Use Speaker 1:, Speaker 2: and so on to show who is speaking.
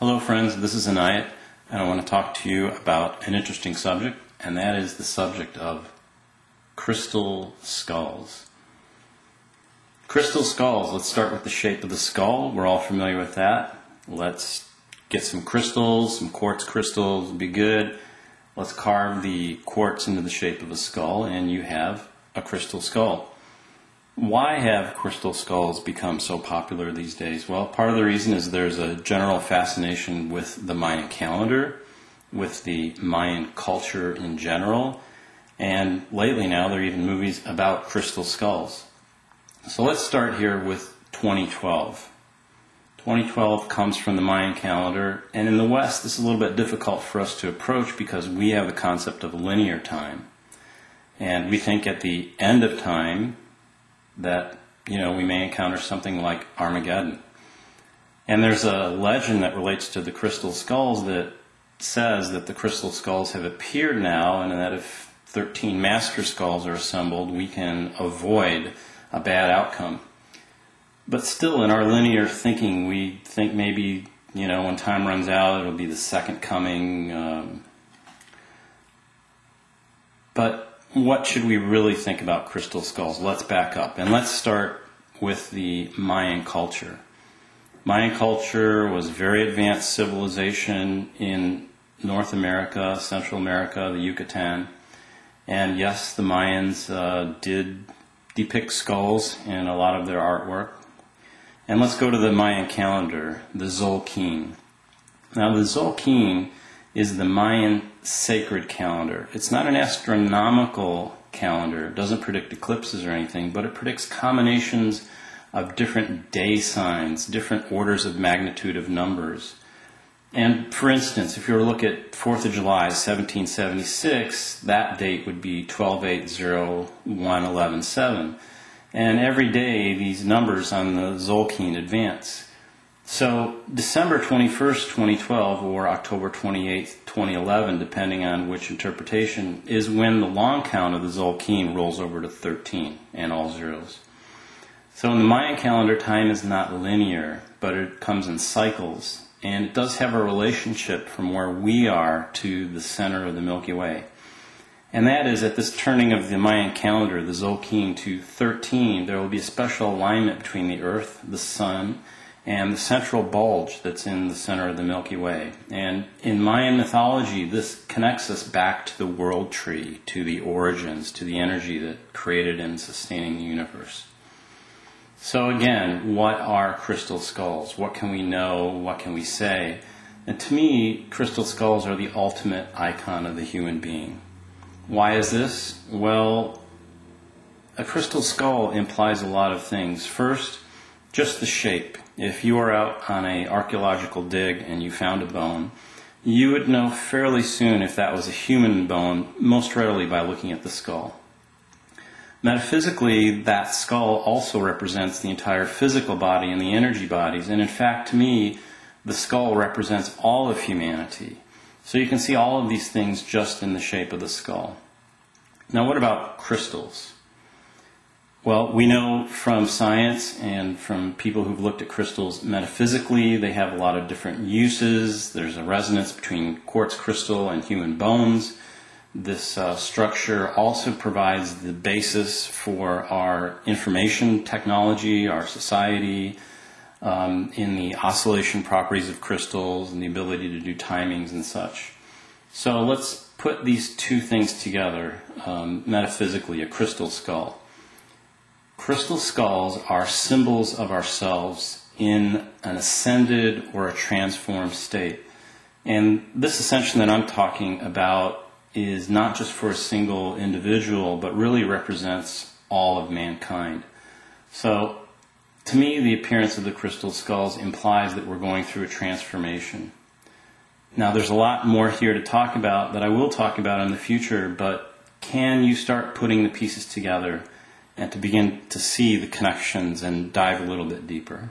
Speaker 1: Hello friends, this is Anayat, and I want to talk to you about an interesting subject, and that is the subject of crystal skulls. Crystal skulls, let's start with the shape of the skull. We're all familiar with that. Let's get some crystals, some quartz crystals would be good. Let's carve the quartz into the shape of a skull, and you have a crystal skull. Why have crystal skulls become so popular these days? Well, part of the reason is there's a general fascination with the Mayan calendar, with the Mayan culture in general, and lately now there are even movies about crystal skulls. So let's start here with 2012. 2012 comes from the Mayan calendar, and in the West this is a little bit difficult for us to approach because we have the concept of linear time. And we think at the end of time that, we may encounter something like Armageddon. And there's a legend that relates to the crystal skulls that says that the crystal skulls have appeared now, and that if 13 master skulls are assembled, we can avoid a bad outcome. But still, in our linear thinking, we think maybe, when time runs out, it'll be the second coming. But what should we really think about crystal skulls? Let's back up, and let's start with the Mayan culture. Mayan culture was a very advanced civilization in North America, Central America, the Yucatan. And yes, the Mayans did depict skulls in a lot of their artwork. And let's go to the Mayan calendar, the Tzolk'in. Now, the Tzolk'in is the Mayan sacred calendar. It's not an astronomical calendar. It doesn't predict eclipses or anything, but it predicts combinations of different day signs, different orders of magnitude of numbers. And for instance, if you were to look at 4th of July, 1776, that date would be 12/8/01/11/7. And every day these numbers on the Tzolk'in advance. So December 21st, 2012 or October 28th, 2011, depending on which interpretation, is when the long count of the Tzolk'in rolls over to 13 and all zeros. So in the Mayan calendar, time is not linear, but it comes in cycles. And it does have a relationship from where we are to the center of the Milky Way. And that is, at this turning of the Mayan calendar, the Tzolk'in, to 13, there will be a special alignment between the Earth, the Sun, and the central bulge that's in the center of the Milky Way. And in Mayan mythology, this connects us back to the world tree, to the origins, to the energy that created and sustaining the universe. So again, what are crystal skulls? What can we know? What can we say? And to me, crystal skulls are the ultimate icon of the human being. Why is this? Well, a crystal skull implies a lot of things. First, just the shape. If you are out on an archaeological dig and you found a bone, you would know fairly soon if that was a human bone, most readily by looking at the skull. Metaphysically, that skull also represents the entire physical body and the energy bodies, and in fact, to me, the skull represents all of humanity. So you can see all of these things just in the shape of the skull. Now, what about crystals? Well, we know from science and from people who've looked at crystals metaphysically, they have a lot of different uses. There's a resonance between quartz crystal and human bones. This structure also provides the basis for our information technology, our society, in the oscillation properties of crystals and the ability to do timings and such. So let's put these two things together metaphysically, a crystal skull. Crystal skulls are symbols of ourselves in an ascended or a transformed state. And this ascension that I'm talking about is not just for a single individual, but really represents all of mankind. So, to me, the appearance of the crystal skulls implies that we're going through a transformation. Now, there's a lot more here to talk about that I will talk about in the future, but can you start putting the pieces together and to begin to see the connections and dive a little bit deeper?